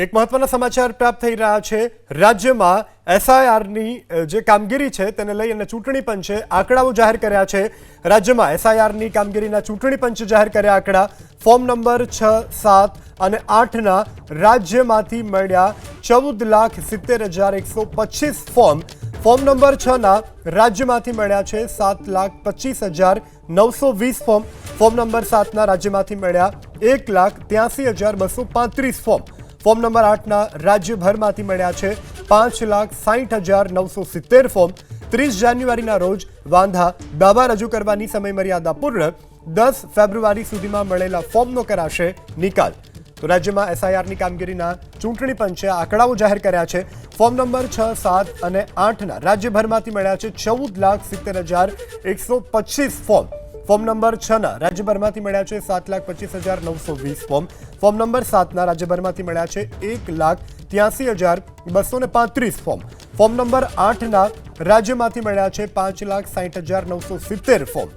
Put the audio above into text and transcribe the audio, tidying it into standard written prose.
એક મહત્વના સમાચાર પ્રાપ્ત થઈ રહ્યા છે। રાજ્યમાં એસઆઈઆરની જે કામગીરી છે તેને લઈ અને ચૂંટણી પંચે આંકડાઓ જાહેર કર્યા છે। રાજ્યમાં એસઆઈઆરની કામગીરીના ચૂંટણી પંચે જાહેર કર્યા આંકડા। ફોર્મ નંબર 6, 7 અને 8ના રાજ્યમાંથી મળ્યા 14,70,125 ફોર્મ। ફોર્મ નંબર 6ના રાજ્યમાંથી મળ્યા છે 7,25,920 ફોર્મ। ફોર્મ નંબર 7ના રાજ્યમાંથી મળ્યા 1,83,235 ફોર્મ। ફોર્મ નંબર 8ના રાજ્યભરમાંથી મળ્યા છે 5,60,970 ફોર્મ। 30 જાન્યુઆરીના રોજ વાંધા દાવા રજૂ કરવાની સમયમર્યાદા પૂર્ણ। 10 ફેબ્રુઆરી સુધીમાં મળેલા ફોર્મનો કરાશે નિકાલ। તો રાજ્યમાં એસઆઈઆરની કામગીરીના ચૂંટણી પંચે આંકડાઓ જાહેર કર્યા છે। ફોર્મ નંબર 6, 7 અને 8ના રાજ્યભરમાંથી મળ્યા છે 14,70,125 ફોર્મ। ફોર્મ નંબર 6ના રાજ્યભરમાંથી મળ્યા છે 7,25,920 ફોર્મ। ફોર્મ નંબર 7ના રાજ્યભરમાંથી મળ્યા છે 1,83,235 ફોર્મ। ફોર્મ નંબર 8ના રાજ્યમાંથી મળ્યા છે 5,60,970 ફોર્મ।